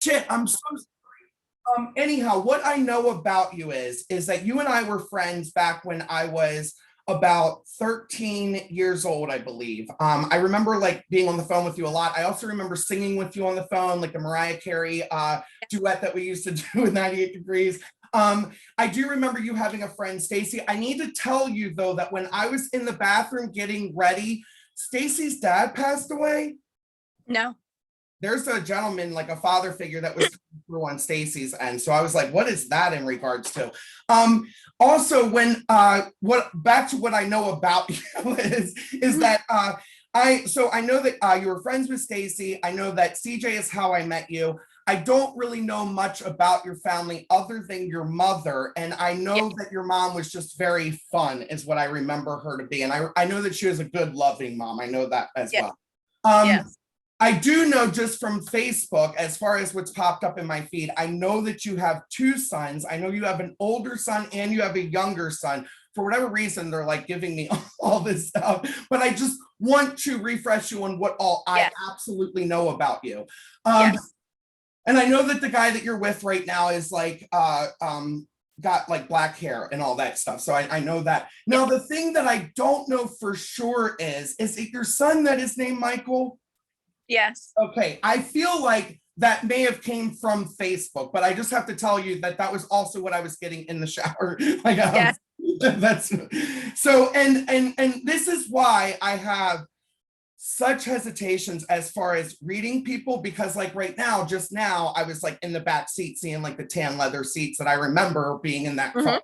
Shit, I'm so anyhow, what I know about you is that you and I were friends back when I was about 13 years old, I believe. I remember like being on the phone with you a lot. I also remember singing with you on the phone, like the Mariah Carey duet that we used to do with 98 Degrees. I do remember you having a friend, Stacy. I need to tell you though that when I was in the bathroom getting ready, Stacy's dad passed away. No. There's a gentleman, like a father figure, that was through on Stacy's end. So I was like, what is that in regards to? Also, when what back to what I know about you is that I know that you were friends with Stacy. I know that CJ is how I met you. I don't really know much about your family other than your mother. And I know that your mom was just very fun, is what I remember her to be. And I know that she was a good, loving mom. I know that as well. Yes. I do know just from Facebook, as far as what's popped up in my feed, I know that you have two sons. I know you have an older son and you have a younger son. For whatever reason, they're like giving me all this stuff, but I just want to refresh you on what all I absolutely know about you. And I know that the guy that you're with right now is like, got like black hair and all that stuff. So I know that. Now, the thing that I don't know for sure is it your son that is named Michael? Yes. Okay, I feel like that may have came from Facebook, but I just have to tell you that that was also what I was getting in the shower. Like, that's so, and this is why I have such hesitations as far as reading people, because like right now, just now, I was like in the back seat seeing like the tan leather seats that I remember being in that car.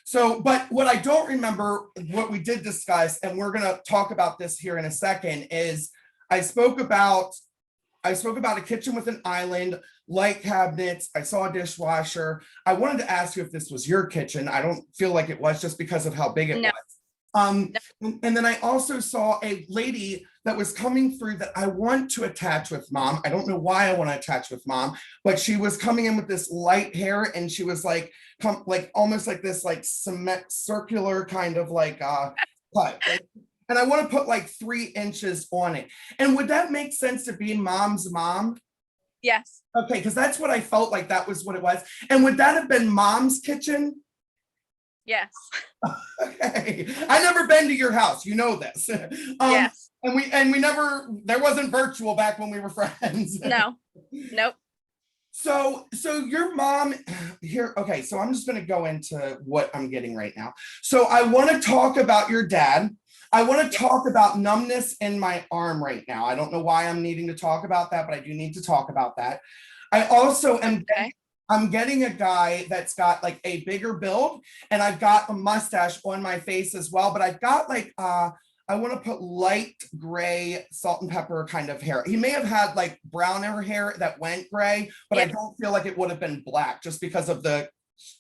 So, but what I don't remember, what we did discuss, and we're gonna talk about this here in a second, is I spoke about a kitchen with an island, light cabinets. I saw a dishwasher. I wanted to ask you if this was your kitchen. I don't feel like it was, just because of how big it was. And then I also saw a lady that was coming through that I want to attach with mom. I don't know why I want to attach with mom, but she was coming in with this light hair, and she was like, almost like this like cement circular kind of like cut. And I want to put like 3 inches on it. And would that make sense to be mom's mom? Yes. Okay, because that's what I felt like that was what it was. And would that have been mom's kitchen? Yes. Okay. I never been to your house. You know this. Yes. And we never, there wasn't virtual back when we were friends. No. Nope. So your mom here, okay, so I'm just going to go into what I'm getting right now. So I want to talk about your dad. I want to talk about numbness in my arm right now. I don't know why I'm needing to talk about that, but I do need to talk about that. I also am I'm getting a guy that's got like a bigger build, and I've got a mustache on my face as well, but I've got like I want to put light gray salt and pepper kind of hair. He may have had like browner hair that went gray, but I don't feel like it would have been black, just because of the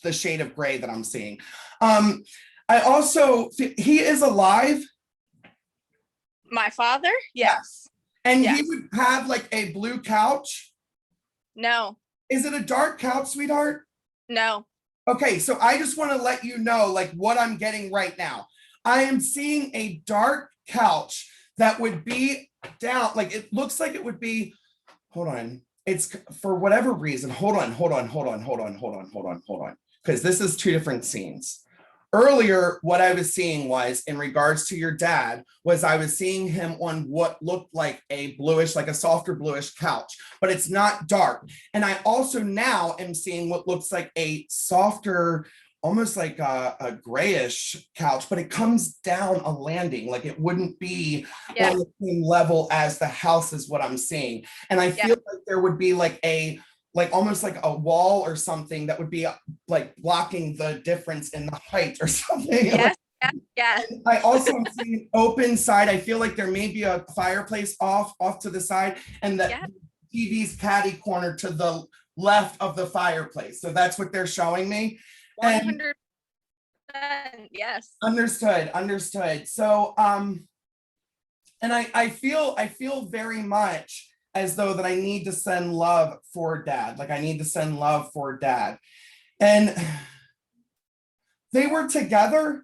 shade of gray that I'm seeing. I also, he is alive. My father? Yes. And he would have like a blue couch? No. Is it a dark couch, sweetheart? No. Okay, so I just want to let you know like what I'm getting right now. I am seeing a dark couch that would be down, like it looks like it would be, hold on. It's for whatever reason, hold on. Because this is 2 different scenes. Earlier, what I was seeing was, in regards to your dad, was I was seeing him on what looked like a bluish, like a softer bluish couch, but it's not dark. And I also now am seeing what looks like a softer, almost like a grayish couch, but it comes down a landing, like it wouldn't be on the same level as the house is what I'm seeing. And I feel like there would be like almost like a wall or something that would be like blocking the difference in the height or something. Yes. I also am seeing open side. I feel like there may be a fireplace off to the side, and that TV's caddy corner to the left of the fireplace. So that's what they're showing me. 100%. Yes. Understood. So, and I feel very much as though that I need to send love for dad. Like I need to send love for dad. And they were together?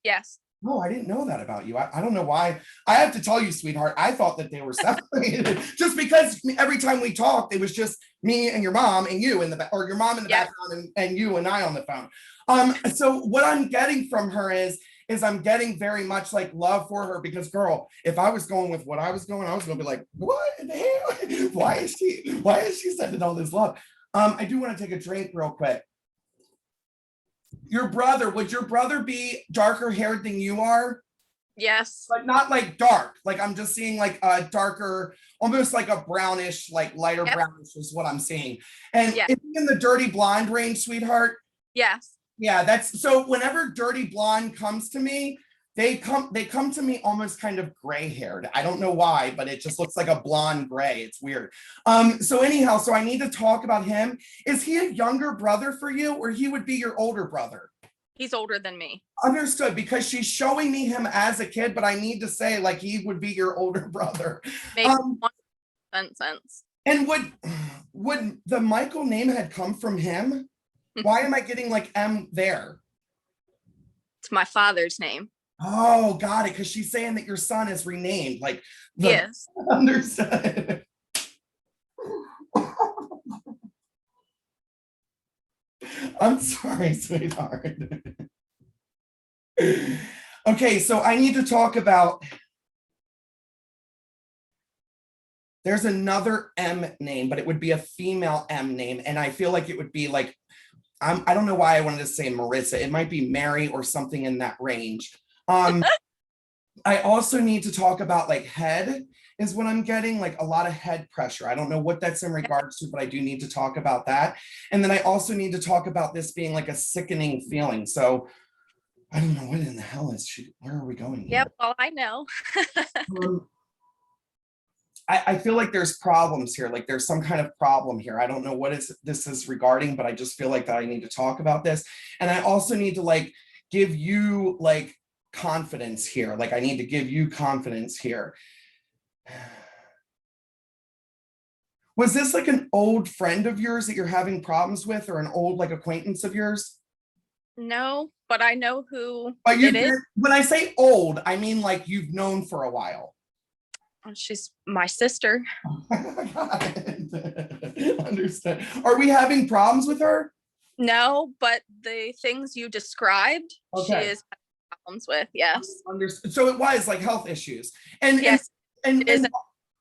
Yes. Oh, I didn't know that about you. I don't know why. I have to tell you, sweetheart, I thought that they were separated just because every time we talked, it was just me and your mom and you in the or your mom in the Yeah. background and you and I on the phone. So what I'm getting from her is I'm getting very much like love for her because girl, if I was going with what I was going, I was gonna be like, what the hell? Why is she sending all this love? I do want to take a drink real quick. Your brother, would your brother be darker haired than you are? Yes. But not like dark. Like I'm just seeing like a darker, almost like a brownish, like lighter Yep. brownish is what I'm seeing. And Yeah. is he in the dirty blonde range, sweetheart? Yes. Yeah, that's so whenever dirty blonde comes to me, they come to me almost kind of gray haired. I don't know why, but it just looks like a blonde gray. It's weird. So anyhow, so I need to talk about him. Is he a younger brother for you, or he would be your older brother? He's older than me. Understood, because she's showing me him as a kid, but I need to say like he would be your older brother. Makes 100% sense. And would the Michael name had come from him? Why am I getting like M there? It's my father's name. Oh, got it. Because she's saying that your son is renamed. Like Yes. Understood. I'm sorry, sweetheart. Okay, so I need to talk about. There's another M name, but it would be a female M name, and I feel like it would be like I don't know why I wanted to say Marissa. It might be Mary or something in that range. I also need to talk about like head is what I'm getting, like a lot of head pressure. I don't know what that's in regards to, but I do need to talk about that. And then I also need to talk about this being like a sickening feeling. So I don't know what in the hell is she, where are we going here? Yep, well, I know. I feel like there's problems here. Like there's some kind of problem here. I don't know what this is regarding, but I just feel like that I need to talk about this. And I also need to like give you like confidence here. Like I need to give you confidence here. Was this like an old friend of yours that you're having problems with, or an old like acquaintance of yours? No, but I know who But it is. when I say old, I mean like you've known for a while. She's my sister. Understand. Are we having problems with her? No, but the things you described, she is having problems with. Yes. Understood. So it was like health issues. And yes, and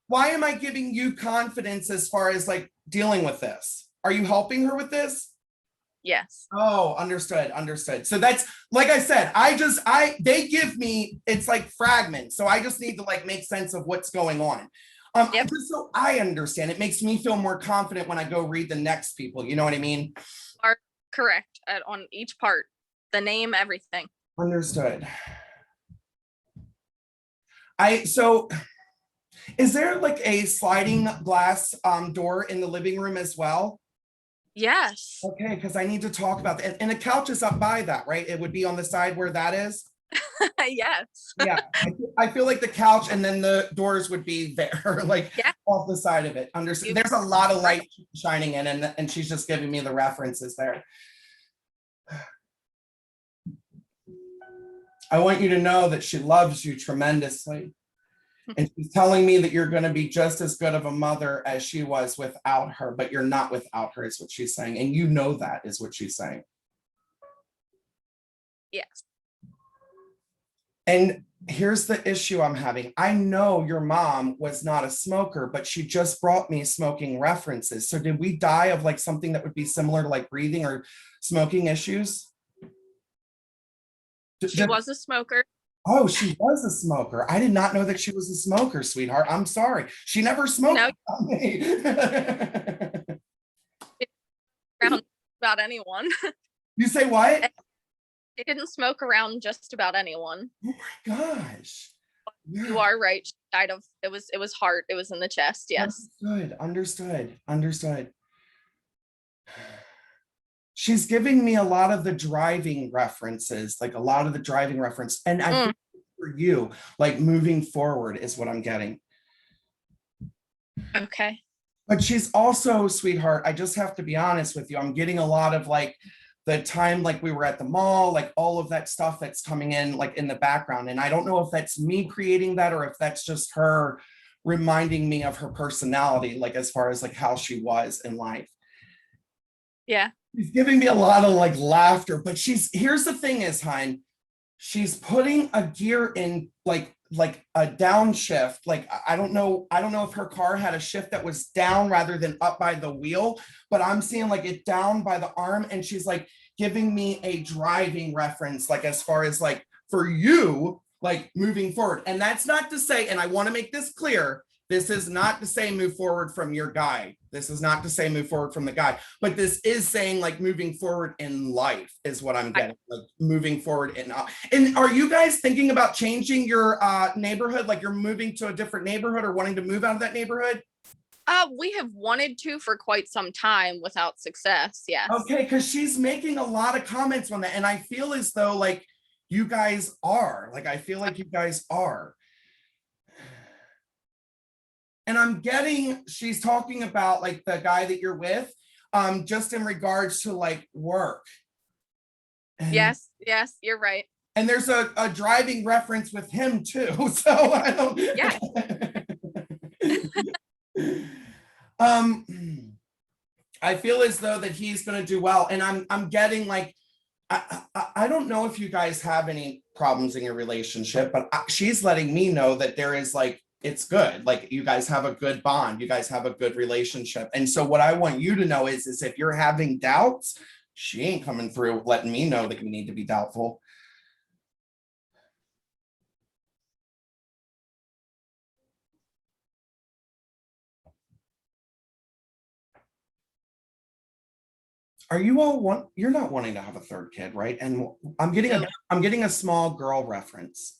why am I giving you confidence as far as like dealing with this? Are you helping her with this? Yes. Oh, understood. So that's like I said, they give me, it's like fragments. So I just need to like make sense of what's going on. Yep. Just so I understand, it makes me feel more confident when I go read the next people. You know what I mean? Are correct on each part, the name, everything. Understood. So is there like a sliding glass door in the living room as well? Yes. Okay, because I need to talk about that. And the couch is up by that, right? It would be on the side where that is. Yes. Yeah, I feel like the couch and then the doors would be there, like off the side of it. Understood. There's a lot of light shining in, and she's just giving me the references there. I want you to know that she loves you tremendously. And she's telling me that you're going to be just as good of a mother as she was without her, but you're not without her, is what she's saying. And you know that is what she's saying. Yes. And here's the issue I'm having. I know your mom was not a smoker, but she just brought me smoking references. So did we die of like something that would be similar to like breathing or smoking issues? She was a smoker. Oh, she was a smoker. I did not know that she was a smoker, sweetheart. I'm sorry. She never smoked. No. Around about anyone. You say what? She didn't smoke around just about anyone. Oh my gosh. Yeah. You are right. She died of it was heart. It was in the chest. Yes. Understood. She's giving me a lot of the driving references, like a lot of the driving reference. And I think for you, like moving forward is what I'm getting. Okay. But she's also, sweetheart, I just have to be honest with you. I'm getting a lot of like the time like we were at the mall, like all of that stuff that's coming in like in the background. And I don't know if that's me creating that or if that's just her reminding me of her personality, like as far as like how she was in life. Yeah. She's giving me a lot of like laughter, but here's the thing is, Hein, she's putting a gear in like a downshift. Like I don't know if her car had a shift that was down rather than up by the wheel, but I'm seeing like it down by the arm, and she's like giving me a driving reference, like as far as like for you, like moving forward. And that's not to say, and I want to make this clear, this is not to say move forward from your guy. This is not to say move forward from the guy, but this is saying like moving forward in life is what I'm getting, like moving forward in. And are you guys thinking about changing your neighborhood? Like you're moving to a different neighborhood or wanting to move out of that neighborhood? We have wanted to for quite some time without success. Yes. Okay, because she's making a lot of comments on that. And I feel as though like you guys are, like, I feel like you guys are. And I'm getting, she's talking about like the guy that you're with, just in regards to like work. And, yes, you're right. And there's a driving reference with him too. So I don't. Yeah. I feel as though that he's going to do well, and I'm getting like, I don't know if you guys have any problems in your relationship, but she's letting me know that there is like, it's good. Like you guys have a good bond. You guys have a good relationship. And so what I want you to know is if you're having doubts, she ain't coming through letting me know that you need to be doubtful. Are you all you're not wanting to have a third kid, right? And I'm getting a small girl reference.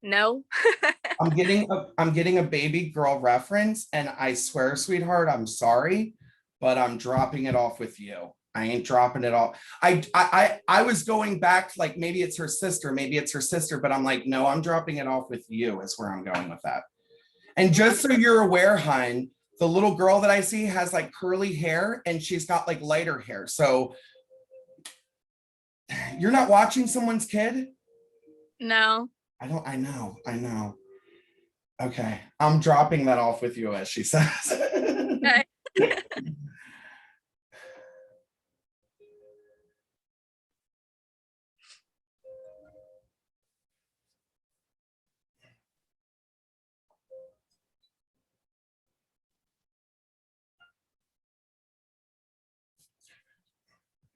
No. I'm getting a baby girl reference, and I swear, sweetheart, I'm sorry, but I'm dropping it off with you. I ain't dropping it off. I was going back like maybe it's her sister, but I'm like, no, I'm dropping it off with you is where I'm going with that. And just so you're aware, Hein, the little girl that I see has like curly hair and she's got like lighter hair. So you're not watching someone's kid? No. I know. Okay. I'm dropping that off with you, as she says. Okay.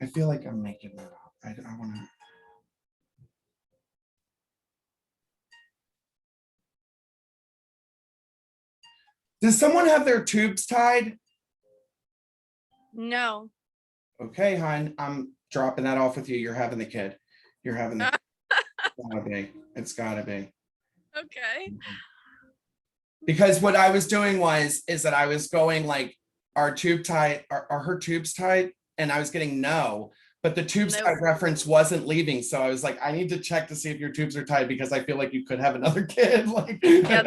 I feel like I'm making that up. I want to. Does someone have their tubes tied? No. Okay, hon, I'm dropping that off with you. You're having the kid. You're having the kid. It's gotta be. Okay. Because what I was doing is that I was going like, are her tubes tied? And I was getting no, but the tubes tied reference wasn't leaving. So I was like, I need to check to see if your tubes are tied because I feel like you could have another kid. Like, yeah,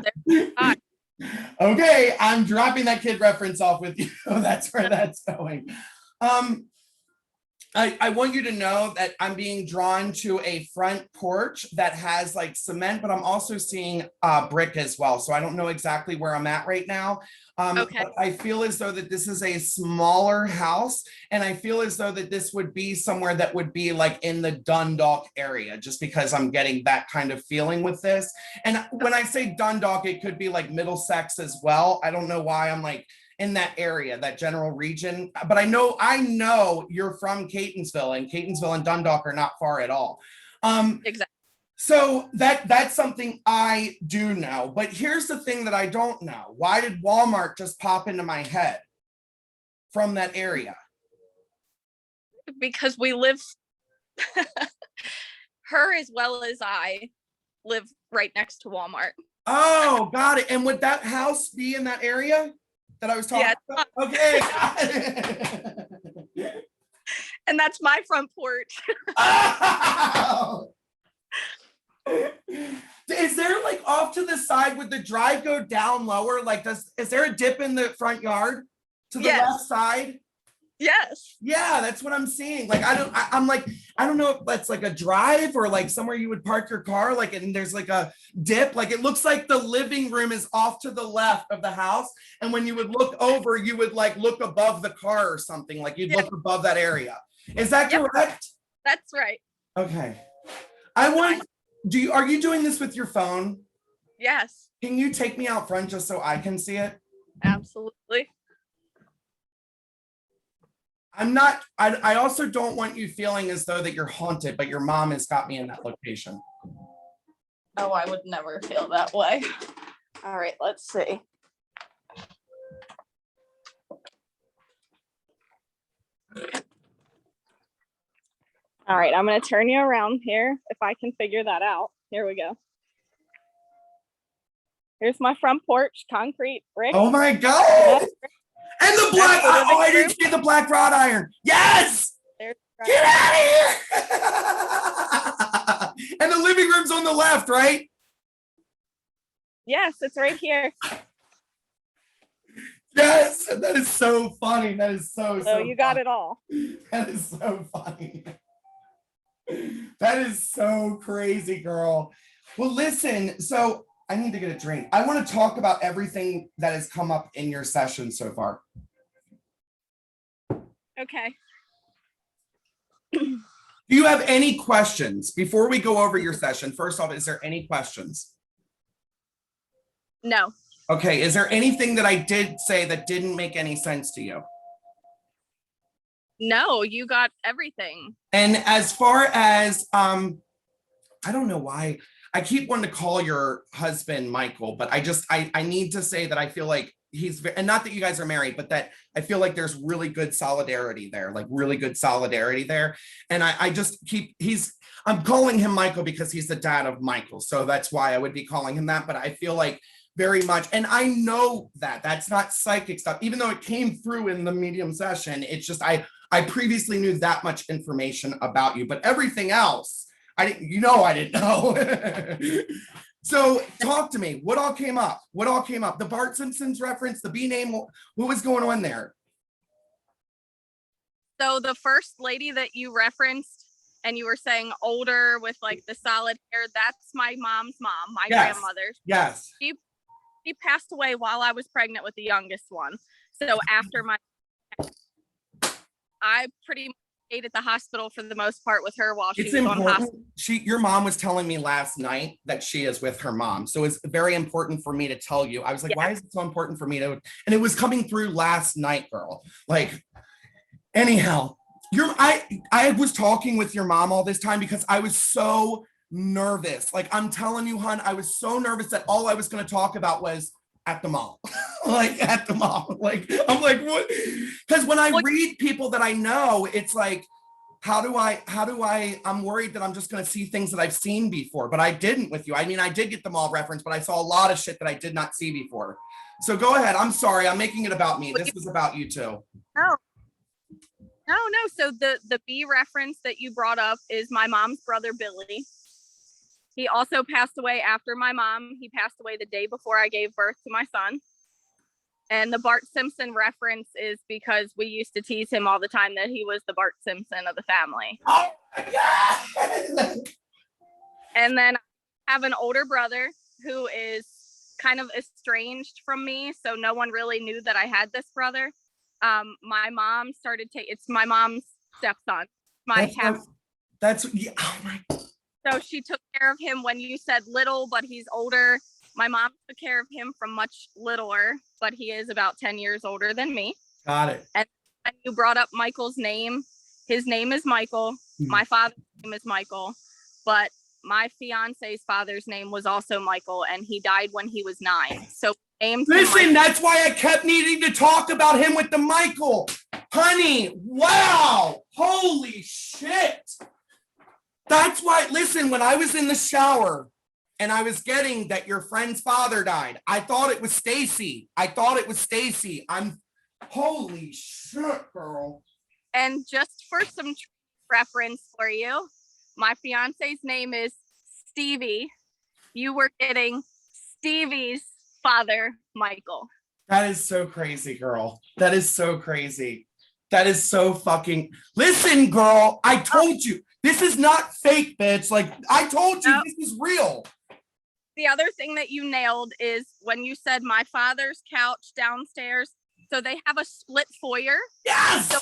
okay, I'm dropping that kid reference off with you. That's where that's going. I want you to know that I'm being drawn to a front porch that has like cement, but I'm also seeing brick as well. So I don't know exactly where I'm at right now. Okay. But I feel as though that this is a smaller house, and I feel as though that this would be somewhere that would be like in the Dundalk area, just because I'm getting that kind of feeling with this. And when I say Dundalk, it could be like Middlesex as well. I don't know why I'm like in that area, that general region, but I know you're from Catonsville, and Catonsville and Dundalk are not far at all. Exactly. So that's something I do know, but here's the thing that I don't know. Why did Walmart just pop into my head from that area? Because we live, her as well as I live right next to Walmart. Oh, got it. And would that house be in that area that I was talking about? Okay. And that's my front porch. Oh. Is there like off to the side, would the drive go down lower? Like is there a dip in the front yard to the left side? Yes. Yeah, that's what I'm seeing. Like, I'm like, I don't know if that's like a drive or like somewhere you would park your car, like, and there's like a dip. Like, it looks like the living room is off to the left of the house. And when you would look over, you would like look above the car or something, like you'd look above that area. Is that correct? That's right. Okay. I want, are you doing this with your phone? Yes. Can you take me out front just so I can see it? Absolutely. I also don't want you feeling as though that you're haunted, but your mom has got me in that location. Oh, I would never feel that way. All right, let's see. All right, I'm going to turn you around here if I can figure that out. Here we go. Here's my front porch, concrete brick. Oh my God. And the black, I didn't see the black wrought iron. Yes! Get out of here! And the living room's on the left, right? Yes, it's right here. Yes, that is so funny. That is so you got it all. That is so funny. That is so crazy, girl. Well, listen, so I need to get a drink. I want to talk about everything that has come up in your session so far. Okay. Do you have any questions before we go over your session? First off, is there any questions? No. Okay, is there anything that I did say that didn't make any sense to you? No, you got everything. And as far as, I don't know why, I keep wanting to call your husband Michael, but I need to say that I feel like and not that you guys are married, but that I feel like there's really good solidarity there, like really good solidarity there. And I just I'm calling him Michael because he's the dad of Michael. So that's why I would be calling him that. But I feel like very much, and I know that that's not psychic stuff, even though it came through in the medium session. It's just, I previously knew that much information about you, but everything else, I didn't know. So talk to me. What all came up? The Bart Simpson's reference, the B name, what was going on there? So the first lady that you referenced and you were saying older with like the solid hair, that's my mom's mom, my grandmother. Yes. She passed away while I was pregnant with the youngest one. So after I pretty much stayed at the hospital for the most part with her while she was on hospital. Your mom was telling me last night that she is with her mom. So it's very important for me to tell you. I was like, why is it so important for me to, and it was coming through last night, girl. Like, anyhow, I was talking with your mom all this time because I was so nervous. Like, I'm telling you, hon, I was so nervous that all I was going to talk about was at the mall. Like, at the mall. Like, I'm like, what? Because when I read people that I know, it's like, I'm worried that I'm just going to see things that I've seen before, but I didn't with you. I mean, I did get the mall reference, but I saw a lot of shit that I did not see before. So go ahead. I'm sorry. I'm making it about me. This was about you too. No. So the B reference that you brought up is my mom's brother, Billy. He also passed away after my mom. He passed away the day before I gave birth to my son. And the Bart Simpson reference is because we used to tease him all the time that he was the Bart Simpson of the family. Oh my God. And then I have an older brother who is kind of estranged from me. So no one really knew that I had this brother. My mom it's my mom's stepson. Oh my. So she took care of him when you said little, but he's older. My mom took care of him from much littler, but he is about 10 years older than me. Got it. And you brought up Michael's name. His name is Michael. My father's name is Michael, but my fiance's father's name was also Michael, and he died when he was 9. So listen, that's why I kept needing to talk about him with the Michael. Honey, wow. Holy shit. That's why, listen, when I was in the shower and I was getting that your friend's father died, I thought it was Stacy. Holy shit, girl. And just for some reference for you, my fiance's name is Stevie. You were getting Stevie's father, Michael. That is so crazy, girl. That is so crazy. That is so fucking, listen, girl, I told you, this is not fake, bitch. Like, I told you, this is real. The other thing that you nailed is when you said my father's couch downstairs. So they have a split foyer. Yes. So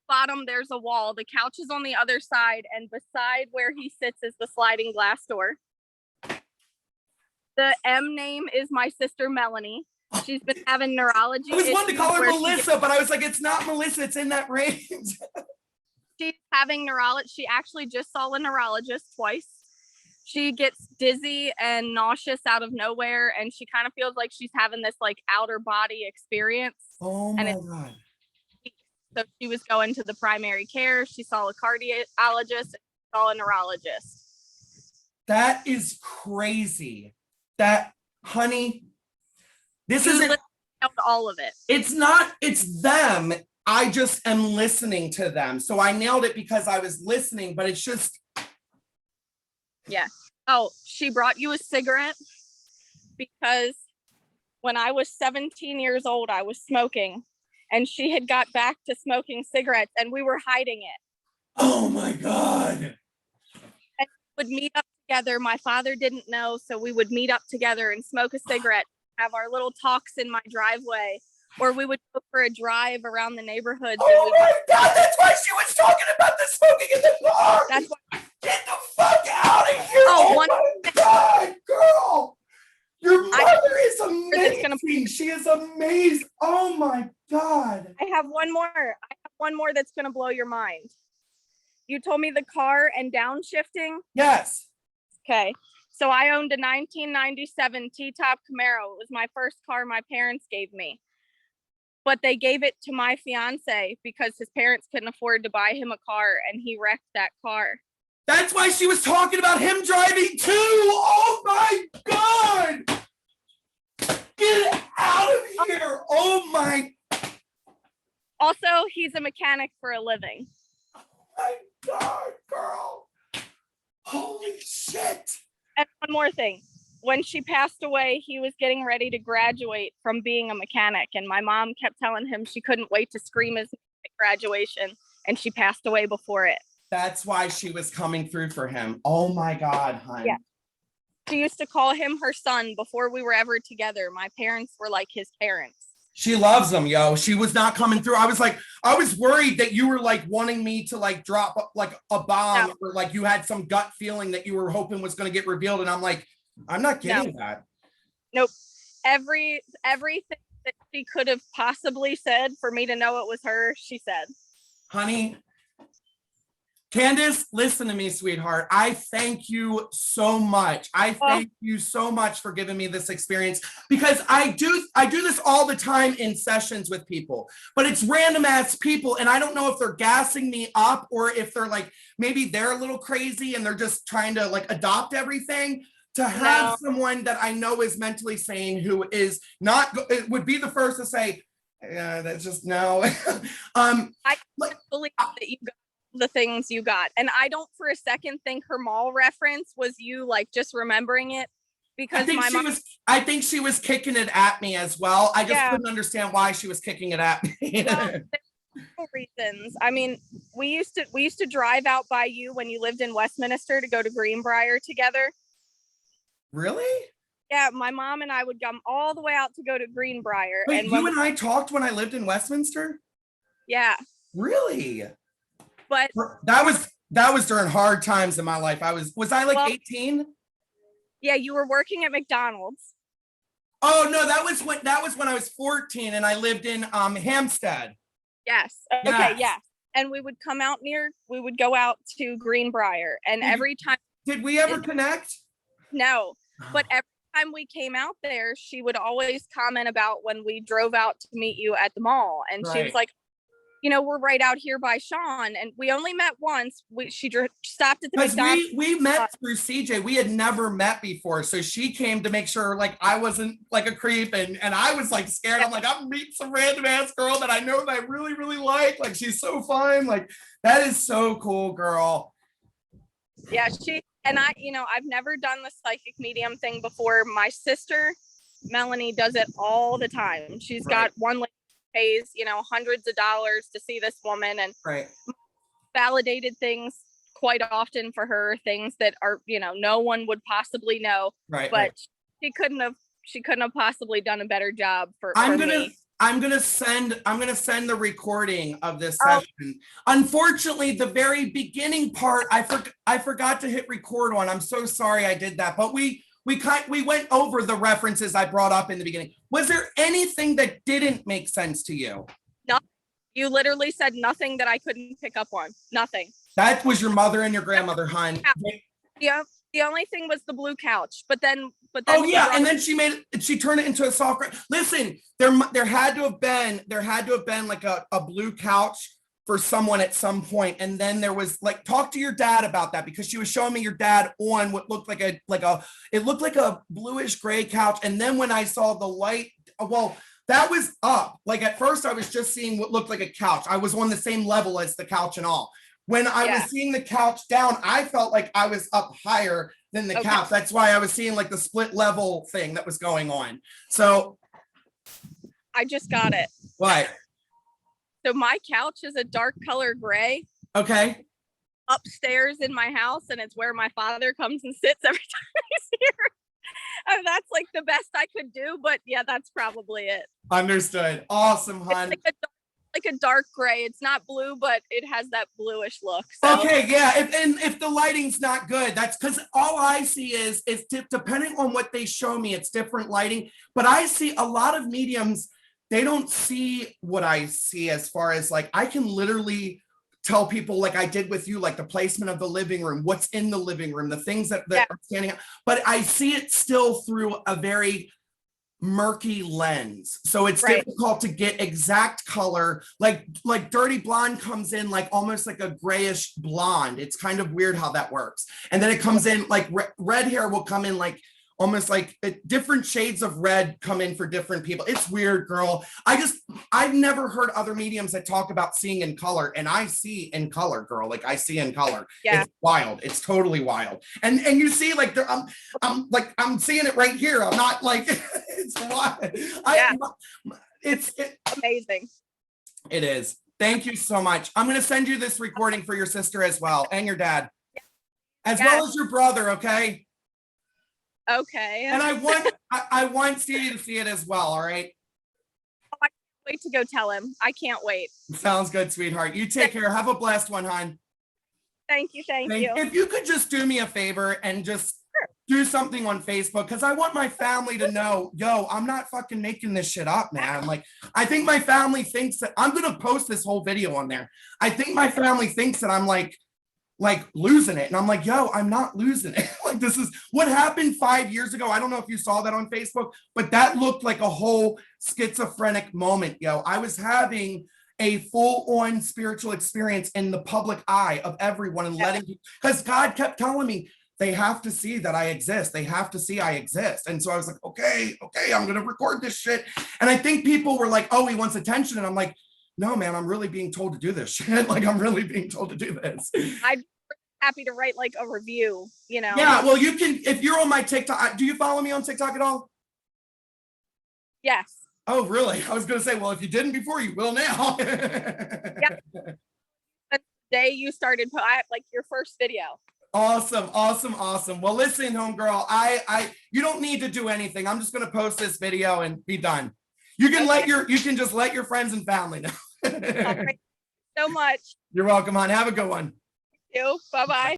bottom, there's a wall. The couch is on the other side, and beside where he sits is the sliding glass door. The M name is my sister Melanie. She's been having neurology. I was wanting to call her Melissa, but I was like, it's not Melissa. It's in that range. She's having neurology. She actually just saw a neurologist twice. She gets dizzy and nauseous out of nowhere, and she kind of feels like she's having this like outer body experience. Oh my God. So she was going to the primary care. She saw a cardiologist, saw a neurologist. That is crazy. That, honey, this isn't all of it. It's not, it's them. I just am listening to them. So I nailed it because I was listening, but it's just. Yeah. Oh, she brought you a cigarette because when I was 17 years old, I was smoking, and she had got back to smoking cigarettes, and we were hiding it. Oh my God. And we would meet up together. My father didn't know, so we would meet up together and smoke a cigarette, have our little talks in my driveway, or we would go for a drive around the neighborhood. Oh my God, that's why she was talking about the smoking in the car. That's why. Get the fuck out of here. Oh my God, girl. Your mother is amazing. She is amazing. Oh my God. I have one more that's going to blow your mind. You told me the car and downshifting. Yes. Okay. So I owned a 1997 T-top Camaro. It was my first car my parents gave me. But they gave it to my fiance because his parents couldn't afford to buy him a car, and he wrecked that car. That's why she was talking about him driving too. Oh my God. Get out of here. Oh my. Also, he's a mechanic for a living. Oh my God, girl. Holy shit. And one more thing. When she passed away, he was getting ready to graduate from being a mechanic, and my mom kept telling him she couldn't wait to scream his name at graduation, and she passed away before it. That's why she was coming through for him. Oh my God, hon. Yeah. She used to call him her son before we were ever together. My parents were like his parents. She loves him, yo. She was not coming through. I was worried that you were like wanting me to like drop like a bomb, or like you had some gut feeling that you were hoping was going to get revealed. And I'm like, I'm not getting that. Nope. Everything that she could have possibly said for me to know it was her, she said. Honey, Candace, listen to me, sweetheart. I thank you so much. I thank you so much for giving me this experience, because I do this all the time in sessions with people, but it's random ass people. And I don't know if they're gassing me up or if they're like, maybe they're a little crazy and they're just trying to like adopt everything. To have someone that I know is mentally sane, who is not, it would be the first to say, yeah, that's just no. I believe that you got the things you got, and I don't for a second think her mall reference was you like just remembering it, because I think she was kicking it at me as well. I just couldn't understand why she was kicking it at me. Reasons. I mean, we used to drive out by you when you lived in Westminster to go to Greenbrier together. Really? Yeah, my mom and I would come all the way out to go to Greenbrier. Wait, and you and I talked when I lived in Westminster? Yeah. Really? But that was during hard times in my life. Was I like 18? Yeah, you were working at McDonald's. Oh no, that was when I was 14 and I lived in Hampstead. Yes. Okay, yes. And we would go out to Greenbrier, and every time. Did we ever connect? No, but every time we came out there, she would always comment about when we drove out to meet you at the mall. And she was like, you know, we're right out here by Sean. And we only met once. She stopped at the McDonald's. We met through CJ. We had never met before. So she came to make sure like I wasn't like a creep. And I was like scared. I'm like, I'm meeting some random ass girl that I know that I really, really like. Like, she's so fun. Like, that is so cool, girl. Yeah, and I've never done the psychic medium thing before. My sister, Melanie, does it all the time. She's got one lady who pays, hundreds of dollars to see this woman, and right. validated things quite often for her, things that are, no one would possibly know. Right. But right. she couldn't have possibly done a better job for me. I'm gonna send the recording of this session. Unfortunately, the very beginning part, I forgot to hit record on. I'm so sorry I did that, but we went over the references I brought up in the beginning. Was there anything that didn't make sense to you? No, you literally said nothing that I couldn't pick up on. Nothing. That was your mother and your grandmother, hon. Yeah. The only thing was the blue couch, but then. Oh yeah, and then she turned it into a soft gray. Listen, there had to have been like a blue couch for someone at some point, and then there was like, talk to your dad about that, because she was showing me your dad on what looked like a bluish gray couch, and then when I saw the light, well, that was up. Like at first I was just seeing what looked like a couch. I was on the same level as the couch and all. When I was seeing the couch down, I felt like I was up higher than the couch. That's why I was seeing like the split level thing that was going on. So I just got it. What? So my couch is a dark color gray. Okay. Upstairs in my house, and it's where my father comes and sits every time he's here. And that's like the best I could do, but yeah, that's probably it. Understood. Awesome, hon. It's like a dark gray. It's not blue, but it has that bluish look. So. Okay, yeah. If the lighting's not good, that's because all I see is depending on what they show me, it's different lighting. But I see a lot of mediums, they don't see what I see, as far as like, I can literally tell people, like I did with you, like the placement of the living room, what's in the living room, the things that are standing out. But I see it still through a very murky lens, so it's difficult to get exact color. Like dirty blonde comes in like almost like a grayish blonde. It's kind of weird how that works. And then it comes in like red hair will come in like almost like different shades of red come in for different people. It's weird, girl. I've never heard other mediums that talk about seeing in color, and I see in color, girl. Like I see in color. Yeah. It's wild. It's totally wild. And you see, like I'm seeing it right here. I'm not like it's wild. It's amazing. It is. Thank you so much. I'm gonna send you this recording for your sister as well, and your dad, as well as your brother. Okay. Okay. And I want Stevie to see it as well. All right. I can't wait to go tell him. I can't wait. Sounds good, sweetheart. You take care. Have a blessed one, hon. Thank you. Thank you. If you could just do me a favor and just do something on Facebook, because I want my family to know, yo, I'm not fucking making this shit up, man. Like, I think my family thinks that I'm going to post this whole video on there. I think my family thinks that I'm like losing it. And I'm like, yo, I'm not losing it. Like, this is what happened 5 years ago. I don't know if you saw that on Facebook, but that looked like a whole schizophrenic moment, yo. I was having a full-on spiritual experience in the public eye of everyone, and because God kept telling me, they have to see that I exist. They have to see I exist. And so I was like, okay, I'm going to record this shit. And I think people were like, oh, he wants attention. And I'm like, no, man, I'm really being told to do this shit. Like, I'm really being told to do this. I'm happy to write like a review, Yeah, well, you can, if you're on my TikTok, do you follow me on TikTok at all? Yes. Oh, really? I was going to say, well, if you didn't before, you will now. Yeah. The day you started, like your first video. Awesome. Well, listen, homegirl, you don't need to do anything. I'm just going to post this video and be done. You can just let your friends and family know. Thank you so much. You're welcome, hon. Have a good one. Thank you. Bye-bye.